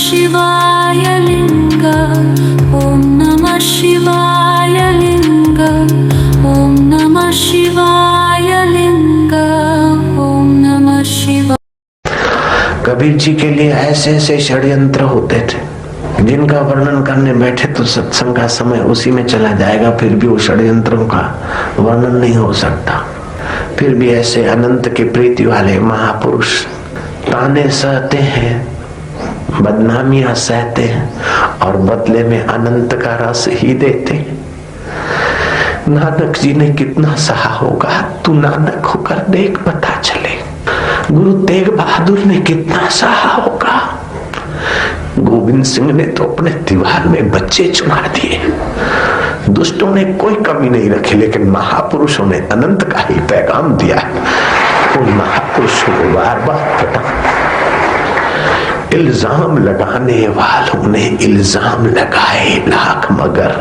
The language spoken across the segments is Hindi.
शिवाय लिंग, ओम नमः शिवाय लिंग, ओम नमः शिवाय लिंग, ओम नमः शिवाय। कबीर जी के लिए ऐसे ऐसे षड्यंत्र होते थे जिनका वर्णन करने बैठे तो सत्संग का समय उसी में चला जाएगा, फिर भी वो षड्यंत्रों का वर्णन नहीं हो सकता। फिर भी ऐसे अनंत की प्रीति वाले महापुरुष ताने सहते हैं, बदनामियां सहते हैं और बदले में अनंत का रस ही देते हैं। नानक जी ने कितना सहा होगा, तू नानक होकर देख पता चले। गुरु तेग बहादुर ने कितना सहा होगा। गोविंद सिंह ने तो अपने दीवार में बच्चे चुमा दिए। दुष्टों ने कोई कमी नहीं रखी, लेकिन महापुरुषों ने अनंत का ही पैगाम दिया। उन महापुरुषों को बार बार प्रणाम। इल्जाम लगाने वालों ने इल्जाम लगाए लाख, मगर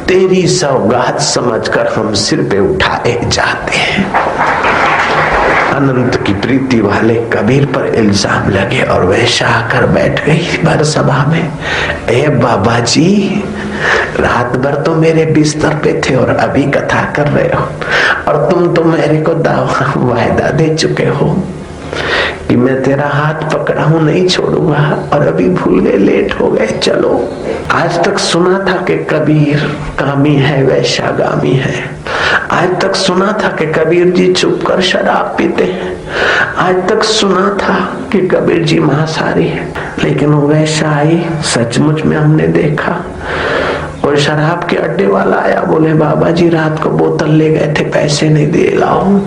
तेरी सौगात समझकर हम सिर पे उठाए जाते हैं। अनंत की प्रीति वाले कबीर पर इल्जाम लगे और वैश्या आकर बैठ गई भर सभा में। ए बाबा जी, रात भर तो मेरे बिस्तर पे थे और अभी कथा कर रहे हो, और तुम तो मेरे को वायदा दे चुके हो कि मैं तेरा हाथ पकड़ा हूं, नहीं छोड़ूंगा, और अभी भूल गए, लेट हो गए। चलो, आज तक सुना था कि कबीर कामी है, वैश्यागामी है। आज तक सुना था कि कबीर जी चुप कर शराब पीते हैं। आज तक सुना था कि कबीर जी मांसाहारी है, लेकिन वो वैश्या आई, सचमुच में हमने देखा। और शराब के अड्डे वाला आया, बोले बाबा जी रात को बोतल ले गए थे, पैसे नहीं दिए, लाओ।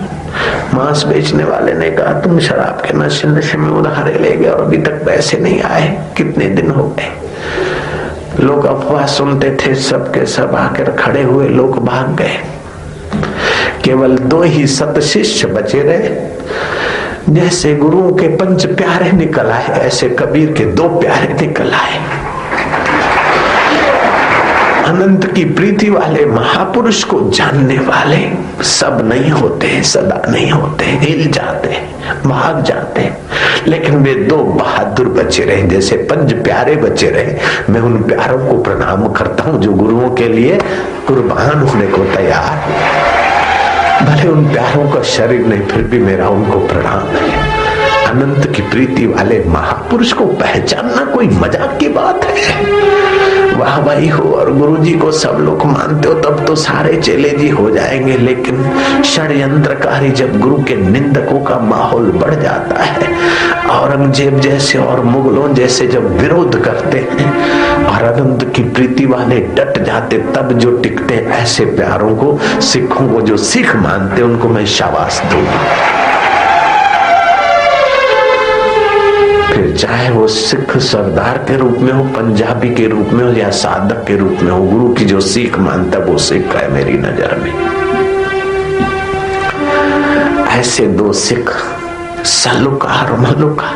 मांस बेचने वाले ने कहा तुम शराब के नशे में उधारे ले गए और अभी तक पैसे नहीं आए, कितने दिन हो गए। लोग अफवाह सुनते थे, सबके सब आकर खड़े हुए, लोग भाग गए। केवल 2 ही सत शिष्य बचे रहे। जैसे गुरुओं के 5 प्यारे निकल आए, ऐसे कबीर के 2 प्यारे निकल आए। अनंत की प्रीति वाले महापुरुष को जानने वाले सब नहीं होते, सदा नहीं होते, हिल जाते, भाग जाते, लेकिन वे 2 बहादुर बचे रहे, जैसे 5 प्यारे बचे रहे। मैं उन प्यारों को प्रणाम करता हूं जो गुरुओं के लिए कुर्बान होने को तैयार। भले उन प्यारों का शरीर नहीं, फिर भी मेरा उनको प्रणाम है। अनंत की प्रीति वाले महापुरुष को पहचानना कोई मजाक की बात है। वाह भाई हो, और गुरु जी को सब लोग मानते हो, तब तो सारे चेले जी हो जाएंगे। लेकिन षड्यंत्रकारी जब गुरु के निंदकों का माहौल बढ़ जाता है, औरंगजेब जैसे और मुगलों जैसे जब विरोध करते हैं और अनंत की प्रीति वाले डट जाते, तब जो टिकते ऐसे प्यारों को, सिखों को जो सिख मानते, उनको मैं शाबाश दूंगा। फिर चाहे वो सिख सरदार के रूप में हो, पंजाबी के रूप में हो, या साधक के रूप में हो, गुरु की जो सीख मानता वो सिख है मेरी नजर में। ऐसे 2 सिख, सलूका और मलूका।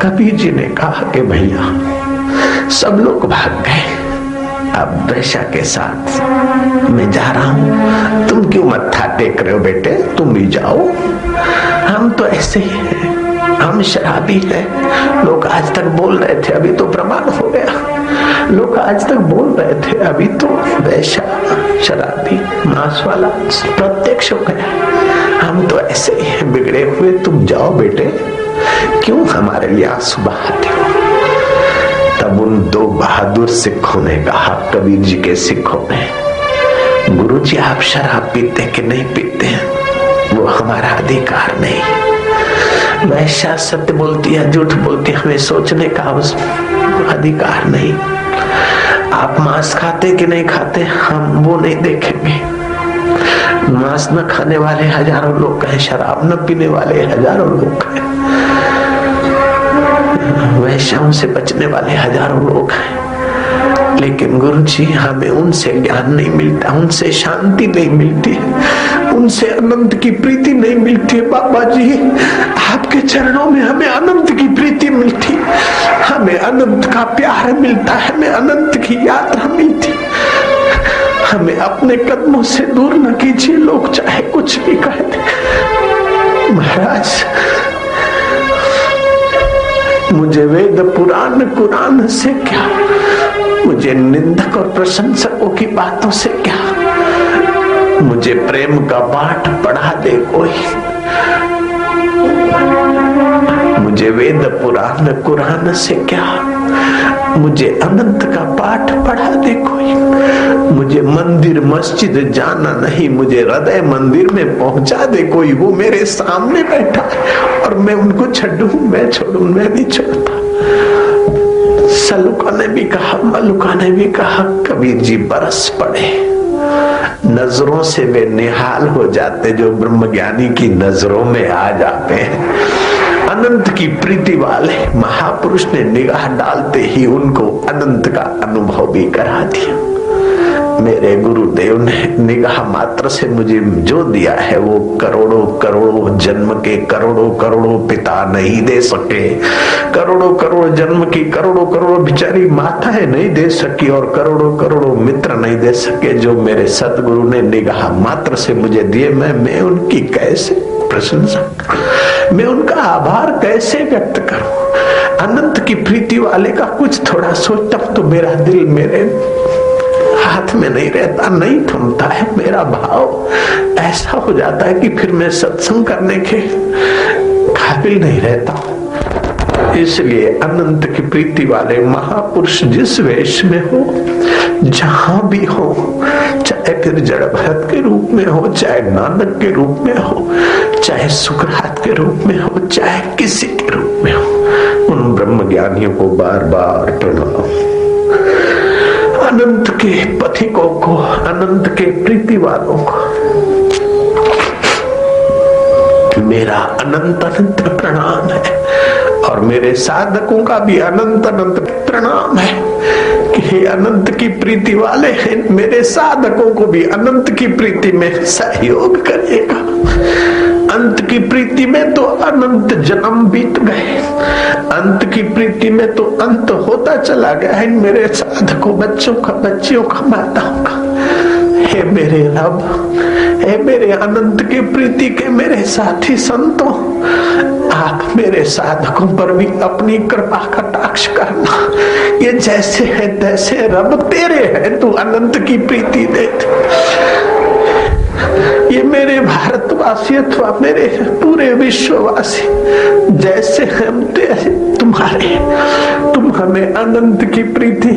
कबीर जी ने कहा कि भैया सब लोग भाग गए, अब वैश्या के साथ मैं जा रहा हूं, तुम क्यों मत्था टेक रहे हो बेटे, तुम भी जाओ। हम तो ऐसे ही हैं, हम शराबी हैं। लोग आज तक बोल रहे थे, अभी तो प्रमाण हो गया। लोग आज तक बोल रहे थे, अभी तो वैश्या, शराबी, मांस वाला प्रत्यक्ष हो गया। हम तो ऐसे ही हैं, बिगड़े हुए, तुम जाओ बेटे, क्यों हमारे लिए आंसू बहाते हो। तब उन 2 बहादुर सिखों ने कहा, कबीर जी के सिखों ने, गुरु जी आप शराब पीते कि नहीं पीते, वो हमारा अधिकार नहीं। वैश्या सत्य बोलती है, झूठ बोलती है, हमें सोचने का उस अधिकार नहीं। आप मांस खाते कि नहीं खाते, हम वो नहीं देखेंगे। मांस न खाने वाले हजारों लोग हैं, शराब न पीने वाले हजारों लोग हैं, वैश्याओं से बचने वाले हजारों लोग हैं। लेकिन गुरु जी हमें उनसे ज्ञान नहीं मिलता, उनसे शांति नहीं मिलती, उनसे अनंत की प्रीति नहीं मिलती। बाबा जी आपके चरणों में हमें अनंत की प्रीति मिलती, हमें अनंत का प्यार मिलता है, हमें अनंत की यात्रा मिलती। हमें अपने कदमों से दूर न कीजिए, लोग चाहे कुछ भी कहते। महाराज मुझे वेद पुराण कुरान से क्या, मुझे निंदक और प्रशंसकों की बातों से क्या, मुझे प्रेम का पाठ पढ़ा दे कोई। मुझे वेद पुराण कुरान से क्या, मुझे अनंत का पाठ पढ़ा दे कोई। मुझे मंदिर मस्जिद जाना नहीं, मुझे हृदय मंदिर में पहुंचा दे कोई। वो मेरे सामने बैठा है और मैं उनको छूं, मैं छोड़ू, मैं नहीं छोड़ता। सलूका ने भी कहा, मलुका ने भी कहा, कबीर जी बरस पड़े, नजरों से वे निहाल हो जाते जो ब्रह्मज्ञानी की नजरों में आ जाते हैं। अनंत की प्रीति वाले महापुरुष ने निगाह डालते ही उनको अनंत का अनुभव भी करा दिया। मेरे गुरुदेव ने निगाह मात्र से मुझे जो दिया है वो करोड़ों करोड़ों जन्म के करोड़ों करोड़ों पिता नहीं दे सके, करोड़ों करोड़ों जन्म की करोड़ों करोड़ों बेचारी माताएं नहीं दे सकी, और करोड़ों करोड़ों मित्र नहीं दे सके जो मेरे सतगुरु ने निगाह मात्र से मुझे दिए। मैं उनकी कैसे प्रशंसा, मैं उनका आभार कैसे व्यक्त करूं। अनंत की प्रीति वाले का कुछ थोड़ा सोचता तो मेरा दिल मेरे हाथ में नहीं रहता, नहीं थमता है। मेरा भाव ऐसा हो जाता है कि फिर मैं सत्संग करने के काबिल नहीं रहता। इसलिए अनंत की प्रीति वाले महापुरुष जिस वेश में हो, जहां भी हो, चाहे फिर जड़ भरत के रूप में हो, चाहे नानक के रूप में हो, चाहे सुकरात के रूप में हो, चाहे किसी के रूप में हो, उन ब्रह्म ज्ञानियों को बार बार प्रणाम। अनंत के पथिकों को, अनंत के प्रीति वालों को मेरा अनंत अनंत प्रणाम है, और मेरे साधकों का भी अनंत अनंत प्रणाम है कि हे अनंत की प्रीति वाले हैं, मेरे साधकों को भी अनंत की प्रीति में सहयोग करेगा। अंत की प्रीति में तो अनंत जन्म बीत गए, अंत की प्रीति में तो अंत होता चला गया है मेरे साधकों, बच्चों का, बच्चियों का, माताओं का। हे मेरे रब, हे मेरे अनंत की प्रीति के मेरे साथी संतों, आप मेरे साधकों पर भी अपनी कृपा कटाक्ष करना। ये जैसे है तैसे रब तेरे है, तू अनंत की प्रीति दे। ये मेरे भारतवासी अथवा मेरे पूरे विश्ववासी जैसे हम तेरे तुम्हारे, तुम हमें अनंत की प्रीति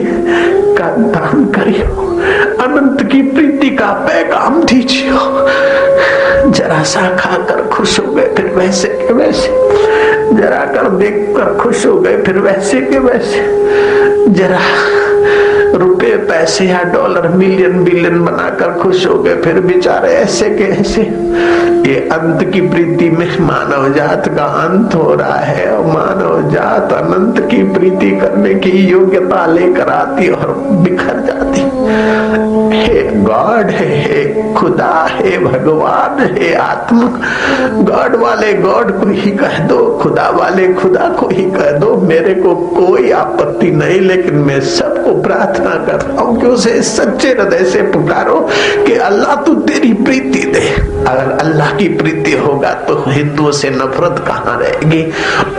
का दान करियो, अनंत की प्रीति का पैगाम दीजियो। जरा सा खाकर खुश हो गए फिर वैसे के वैसे, जरा कर देख कर खुश हो गए फिर वैसे के वैसे, जरा रुपए पैसे या डॉलर मिलियन बिलियन बनाकर खुश हो गए फिर बेचारे ऐसे के ऐसे। ये अंत की प्रीति में मानव जात का अंत हो रहा है, और मानव जात अनंत की प्रीति करने की योग्यता लेकर आती और बिखर जाती। हे गॉड, हे खुदा, हे भगवान, हे आत्मा, गॉड वाले गॉड को ही कह दो, खुदा वाले खुदा को ही कह दो। मेरे को कोई आपत्ति नहीं, लेकिन मैं सबको प्रार्थना करता हूँ कि उसे सच्चे हृदय से पुकारो कि अल्लाह तू तेरी प्रीति दे। अगर अल्लाह की प्रीति होगा तो हिंदुओं से नफरत कहाँ रहेगी,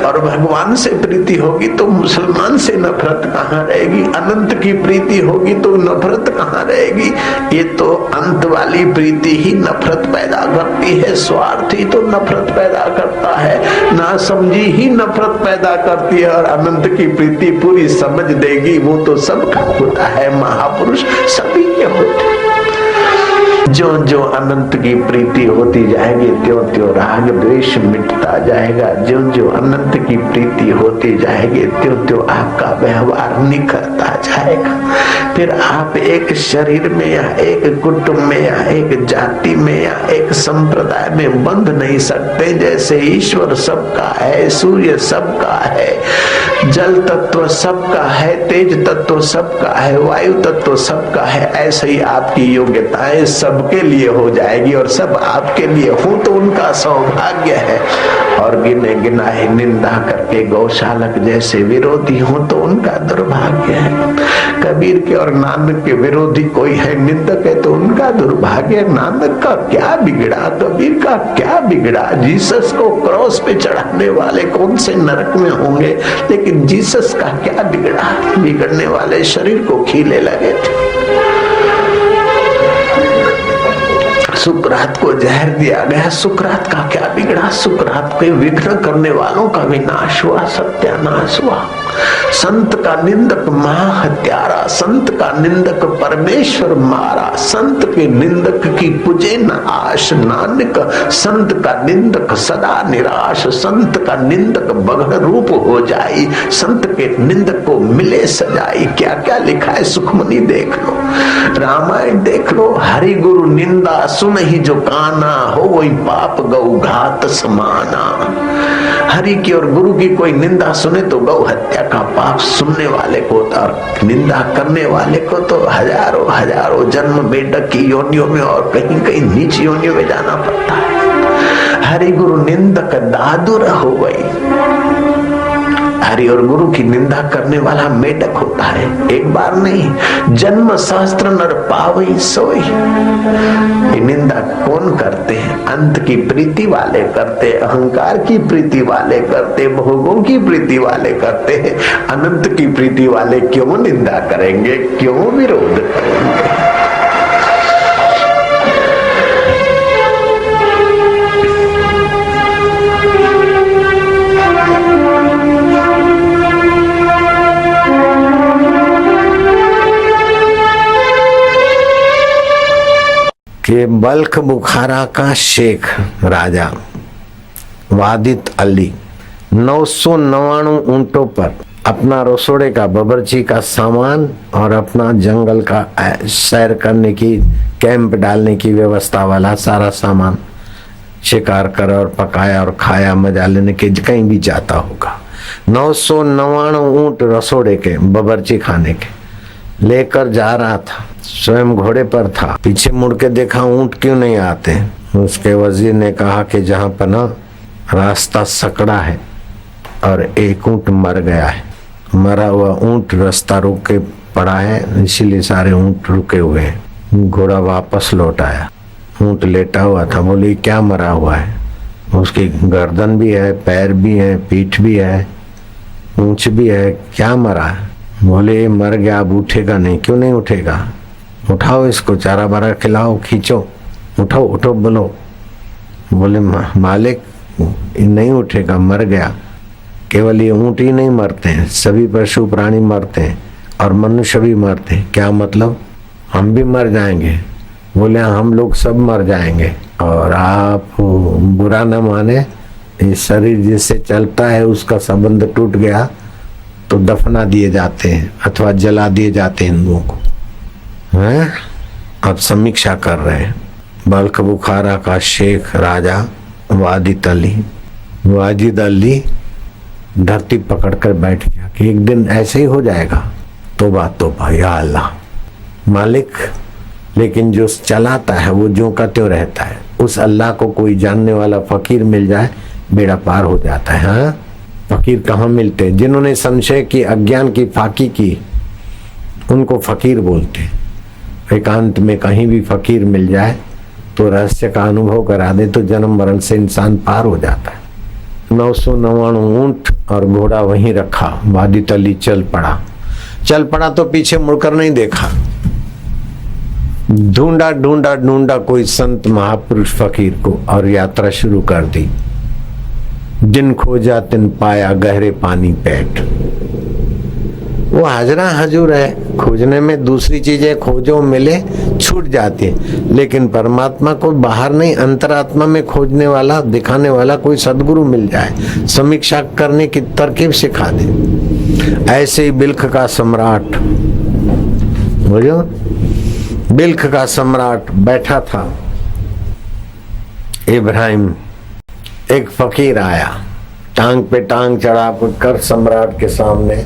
और भगवान से प्रीति होगी तो मुसलमान से नफरत कहाँ रहेगी, अनंत की प्रीति होगी तो नफरत कहाँ रहेगी। ये तो अंत वाली प्रीति ही नफरत पैदा करती है, स्वार्थी तो नफरत पैदा करता है, नासमझी ही नफरत पैदा करती है, और अनंत की प्रीति पूरी समझ देगी वो तो सबका होता है, महापुरुष सभी के होते। जो जो अनंत की प्रीति होती जाएगी त्यों त्यों राग द्वेष मिटता जाएगा, जो जो अनंत की प्रीति होती जाएगी त्यों त्यों आपका व्यवहार निखरता जाएगा। फिर आप एक शरीर में या एक कुटुंब में या एक जाति में या एक संप्रदाय में बंध नहीं सकते। जैसे ईश्वर सबका है, सूर्य सबका है, जल तत्व सबका है, तेज तत्व सबका है, वायु तत्व सबका है, ऐसे ही आपकी योग्यताएं सबके लिए हो जाएगी, और सब आपके लिए हो तो उनका सौभाग्य है, और गिने गिनाए निंदा करके गौशालक जैसे विरोधी हो तो उनका दुर्भाग्य है। कबीर के और नानक के विरोधी कोई है, निंदक है तो उनका दुर्भाग्य। नानक का क्या बिगड़ा, कबीर का क्या बिगड़ा? जीसस को क्रॉस पे चढ़ाने वाले कौन से नरक में होंगे, लेकिन जीसस का क्या बिगड़ा? बिगड़ने वाले शरीर को खीले लगे थे। सुकरात को जहर दिया गया, सुकरात का क्या बिगड़ा? सुकरात के विघ्न करने वालों का विनाश हुआ, सत्यानाश हुआ। संत का निंदक महाहत्यारा, संत का निंदक परमेश्वर मारा, संत के निंदक की पूजे न आश। नानक संत का निंदक सदा निराश, संत का निंदक बगड़ रूप हो जाई, संत के निंदक को मिले सजाई। क्या क्या लिखा है सुखमनी देख लो, रामायण देख लो। हरि गुरु निंदा सुन ही जो काना, हो वही पाप गौ घात समाना। हरि की और गुरु की कोई निंदा सुने तो गौ हत्या का पाप सुनने वाले को और निंदा करने वाले को तो हजारों हजारों जन्म बेडक की योनियों में और कहीं कहीं नीच योनियों में जाना पड़ता है। हरि गुरु निंदक दादुर हो गई। हरि और गुरु की निंदा करने वाला मेढक होता है। एक बार नहीं, जन्म सहस्त्र नर पावई सोई। ये निंदा कौन करते हैं? अंत की प्रीति वाले करते, अहंकार की प्रीति वाले करते, भोगों की प्रीति वाले करते हैं। अनंत की प्रीति वाले क्यों निंदा करेंगे, क्यों विरोध करेंगे? कि बल्ख बुखारा का शेख राजा वादित अली 999 ऊंटों पर अपना रसोड़े का बबरची का सामान और अपना जंगल का सैर करने की, कैंप डालने की व्यवस्था वाला सारा सामान शिकार कर और पकाया और खाया, मजा लेने के कहीं भी जाता होगा। 999 ऊंट रसोड़े के बबरची खाने के लेकर जा रहा था, स्वयं घोड़े पर था। पीछे मुड़ के देखा ऊंट क्यों नहीं आते। उसके वजीर ने कहा कि जहां पर ना रास्ता सकड़ा है और एक ऊंट मर गया है, मरा हुआ ऊंट रास्ता रोक के पड़ा है, इसीलिए सारे ऊंट रुके हुए हैं। घोड़ा वापस लौट आया, ऊंट लेटा हुआ था। बोली क्या मरा हुआ है? उसकी गर्दन भी है, पैर भी है, पीठ भी है, पूंछ भी है, क्या मरा है? बोले मर गया, अब उठेगा नहीं। क्यों नहीं उठेगा? उठाओ इसको, चारा बारा खिलाओ, खींचो, उठो उठो बोलो। बोले मालिक नहीं उठेगा, मर गया। केवल ये ऊंट ही नहीं मरते हैं, सभी पशु प्राणी मरते हैं और मनुष्य भी मरते हैं। क्या मतलब? हम भी मर जाएंगे। बोले हम लोग सब मर जाएंगे और आप बुरा न माने, इस शरीर जिससे चलता है उसका संबंध टूट गया तो दफना दिए जाते हैं अथवा जला दिए जाते हैं हिंदुओं को। हैं? अब समीक्षा कर रहे हैं। बल्ख बुखारा का शेख राजा वाजिद अली धरती पकड़कर बैठ गया कि एक दिन ऐसे ही हो जाएगा। तौबा या अल्लाह मालिक, लेकिन जो चलाता है वो ज्यों का त्यों रहता है। उस अल्लाह को कोई जानने वाला फकीर मिल जाए, बेड़ा पार हो जाता है। हाँ, फकीर कहाँ मिलते हैं? जिन्होंने संशय की, अज्ञान की फाकी की, उनको फकीर बोलते। एकांत में कहीं भी फकीर मिल जाए तो रहस्य का अनुभव करा दे तो जन्म मरण से इंसान पार हो जाता है। 999 ऊंट और घोड़ा वहीं रखा। वाजिद अली चल पड़ा तो पीछे मुड़कर नहीं देखा। ढूंढा कोई संत महापुरुष फकीर को और यात्रा शुरू कर दी। जिन खोजा तिन पाया गहरे पानी पैठ। वो हाजरा हजूर है, खोजने में दूसरी चीजें खोजो मिले छूट जाती है, लेकिन परमात्मा को बाहर नहीं अंतरात्मा में खोजने वाला, दिखाने वाला कोई सदगुरु मिल जाए, समीक्षा करने की तरकीब सिखा दे। ऐसे ही बिल्ख का सम्राट, बोलो बिल्ख का सम्राट बैठा था। इब्राहिम, एक फकीर आया, टांग पे टांग चढ़ा कर सम्राट के सामने,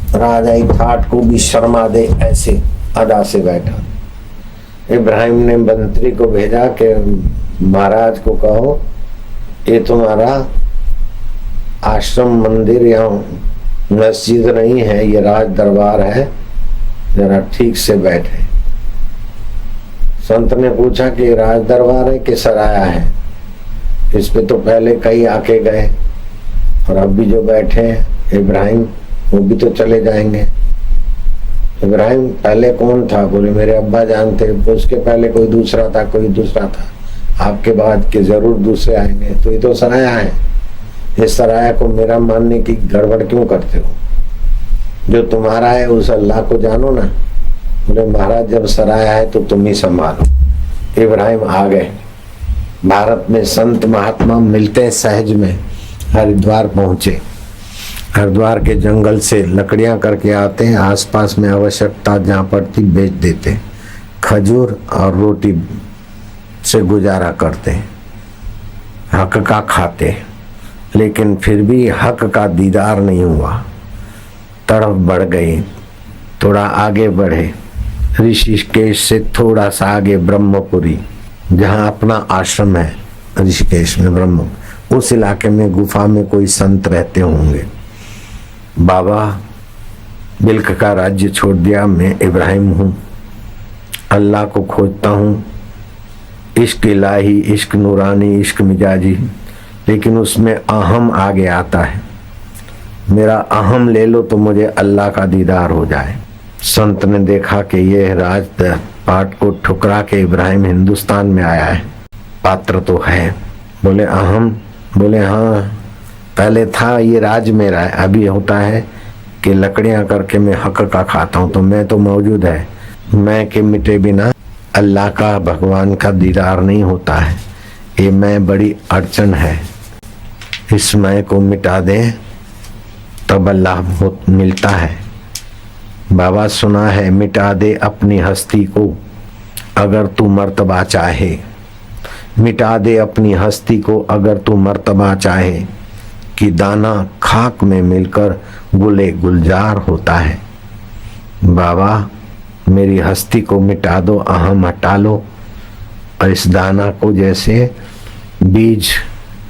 राजा ठाट को भी शर्मा दे ऐसे अदा से बैठा। इब्राहिम ने मंत्री को भेजा कि महाराज को कहो ये तुम्हारा आश्रम मंदिर या मस्जिद नहीं है, ये राज दरबार है, जरा ठीक से बैठे। संत ने पूछा कि राज दरबार है कि सराया है? इस पे तो पहले कई आके गए और अब भी जो बैठे हैं इब्राहिम, वो भी तो चले जाएंगे। इब्राहिम पहले कौन था? बोले मेरे अब्बा जानते, उसके पहले कोई दूसरा था, कोई दूसरा था, आपके बाद के जरूर दूसरे आएंगे। तो ये तो सराया है, इस सराया को मेरा मानने की गड़बड़ क्यों करते हो? जो तुम्हारा है उस अल्लाह को जानो ना। बोले महाराज जब सराया है तो तुम ही संभालो। इब्राहिम आ गए। भारत में संत महात्मा मिलते हैं सहज में। हरिद्वार पहुंचे, हरिद्वार के जंगल से लकड़ियां करके आते हैं, आसपास में आवश्यकता जहाँ पड़ती बेच देते, खजूर और रोटी से गुजारा करते, हक का खाते। लेकिन फिर भी हक का दीदार नहीं हुआ। तरफ बढ़ गए, थोड़ा आगे बढ़े, ऋषिकेश से थोड़ा सा आगे ब्रह्मपुरी, जहाँ अपना आश्रम है ऋषिकेश में ब्रह्म, उस इलाके में गुफा में कोई संत रहते होंगे। बाबा बिल्क का राज्य छोड़ दिया, मैं इब्राहिम हूँ, अल्लाह को खोजता हूँ, इश्क इलाही, इश्क नूरानी, इश्क मिजाजी, लेकिन उसमें अहम आगे आता है। मेरा अहम ले लो तो मुझे अल्लाह का दीदार हो जाए। संत ने देखा कि ये राजपाट को ठुकरा के इब्राहिम हिंदुस्तान में आया है, पात्र तो है। बोले अहम? बोले हाँ, पहले था ये राज मेरा है, अभी होता है कि लकड़ियां करके मैं हक का खाता हूँ, तो मैं तो मौजूद है। मैं के मिटे बिना अल्लाह का, भगवान का दीदार नहीं होता है। ये मैं बड़ी अड़चन है, इस मैं को मिटा दे तब अल्लाह मिलता है। बाबा सुना है, मिटा दे अपनी हस्ती को अगर तू मर्तबा चाहे, मिटा दे अपनी हस्ती को अगर तू मर्तबा चाहे, कि दाना खाक में मिलकर गुले गुलजार होता है। बाबा मेरी हस्ती को मिटा दो, अहम हटा लो, और इस दाना को जैसे बीज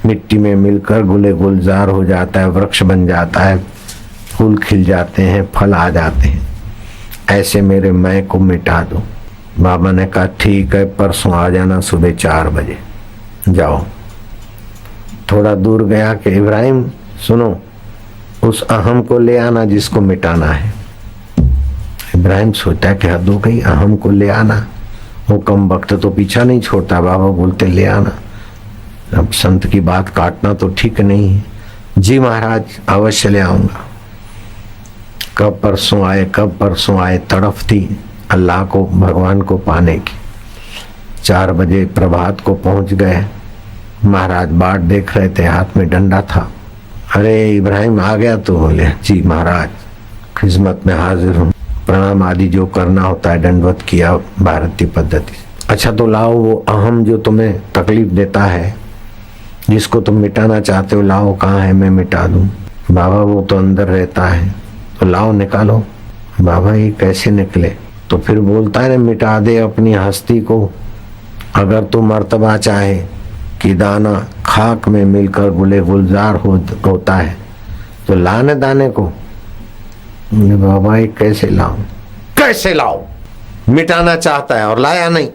मिट्टी में मिलकर गुले गुलजार हो जाता है, वृक्ष बन जाता है, फूल खिल जाते हैं, फल आ जाते हैं, ऐसे मेरे मैं को मिटा दो। बाबा ने कहा ठीक है, परसों आ जाना सुबह 4 बजे। जाओ। थोड़ा दूर गया कि इब्राहिम सुनो, उस अहम को ले आना जिसको मिटाना है। इब्राहिम सोचा कि हद हो गई, अहम को ले आना। वो कम वक्त तो पीछा नहीं छोड़ता, बाबा बोलते ले आना। अब संत की बात काटना तो ठीक नहीं है। जी महाराज अवश्य ले आऊंगा। कब परसों आए, कब परसों आए, तड़फ थी अल्लाह को, भगवान को पाने की। 4 बजे प्रभात को पहुंच गए। महाराज बाट देख रहे थे, हाथ में डंडा था। अरे इब्राहिम आ गया? तो बोले जी महाराज खिदमत में हाजिर हूँ। प्रणाम आदि जो करना होता है दंडवत किया भारतीय पद्धति। अच्छा तो लाओ वो अहम जो तुम्हें तकलीफ देता है, जिसको तुम मिटाना चाहते हो, लाओ। कहाँ है? मैं मिटा दूं। बाबा वो तो अंदर रहता है, तो लाओ निकालो। बाबा ये कैसे निकले? तो फिर बोलता है ना, मिटा दे अपनी हस्ती को अगर तू मर्तबा चाहे, कि दाना खाक में मिलकर गुले गुलजार होता है, तो लाने दाने को। बाबा ये कैसे लाऊं? कैसे लाओ? मिटाना चाहता है और लाया नहीं।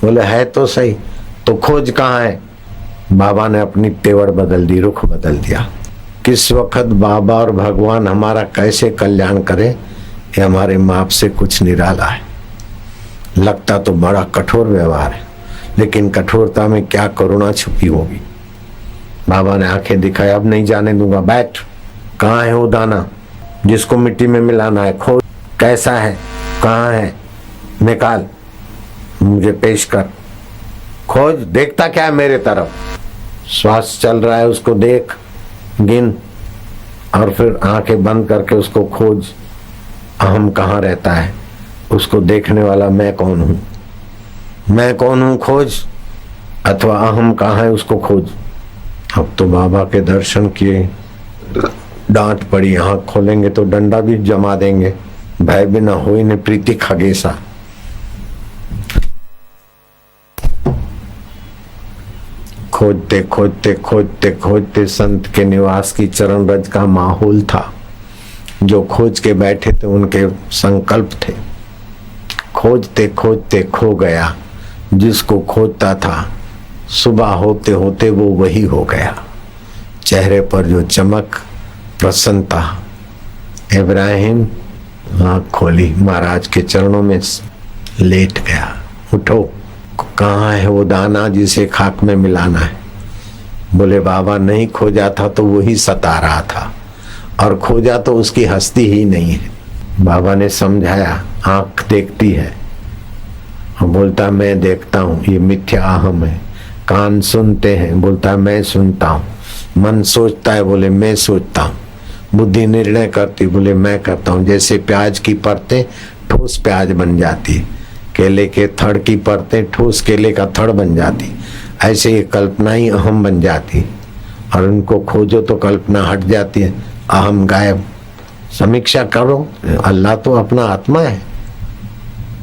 बोले है तो सही, तो खोज कहाँ है? बाबा ने अपनी तेवर बदल दी, रुख बदल दिया। किस वक्त बाबा और भगवान हमारा कैसे कल्याण करे, ये हमारे माप से कुछ निराला है। लगता तो बड़ा कठोर व्यवहार है, लेकिन कठोरता में क्या करुणा छुपी होगी। बाबा ने आंखें दिखाई, अब नहीं जाने दूंगा, बैठ। कहाँ है वो दाना जिसको मिट्टी में मिलाना है? खोज। कैसा है? कहाँ है? निकाल, मुझे पेश कर। खोज। देखता क्या है मेरे तरफ? श्वास चल रहा है उसको देख, गिन, और फिर आंखें बंद करके उसको खोज। अहम कहाँ रहता है, उसको देखने वाला मैं कौन हूँ? मैं कौन हूँ खोज, अथवा अहम कहाँ है उसको खोज। अब तो बाबा के दर्शन किए, डांट पड़ी, आँख खोलेंगे तो डंडा भी जमा देंगे। भय बिना होई ने प्रीति खगेसा। खोजते खोजते खोजते खोजते संत के निवास की चरण रज का माहौल था। जो खोज के बैठे थे उनके संकल्प थे। खोजते खोजते खो गया। जिसको खोजता था सुबह होते होते वो वही हो गया। चेहरे पर जो चमक, प्रसन्नता। इब्राहिम आँख खोली, महाराज के चरणों में लेट गया। उठो, कहाँ है वो दाना जिसे खाक में मिलाना है? बोले बाबा नहीं खोजा था तो वही सता रहा था, और खोजा तो उसकी हस्ती ही नहीं है। बाबा ने समझाया, आंख देखती है और बोलता मैं देखता हूँ, ये मिथ्या अहम है। कान सुनते हैं, बोलता है मैं सुनता हूँ। मन सोचता है, बोले मैं सोचता हूँ। बुद्धि निर्णय करती, बोले मैं करता हूँ। जैसे प्याज की परतें ठोस प्याज बन जाती, केले के थड़ की परतें ठोस केले का थड़ बन जाती, ऐसे ये कल्पना ही अहम बन जाती, और उनको खोजो तो कल्पना हट जाती है, अहम गायब। समीक्षा करो, अल्लाह तो अपना आत्मा है।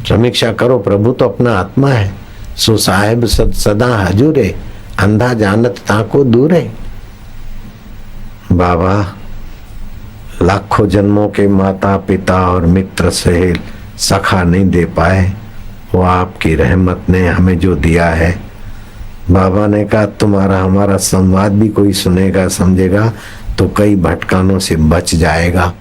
समीक्षा करो, प्रभु तो अपना आत्मा है। सो साहेब सदा हजूरे, अंधा जानत ताको दूरे। बाबा लाखों जन्मों के माता पिता और मित्र से सखा नहीं दे पाए, वो आपकी रहमत ने हमें जो दिया है। बाबा ने कहा तुम्हारा हमारा संवाद भी कोई सुनेगा समझेगा तो कई भटकानों से बच जाएगा।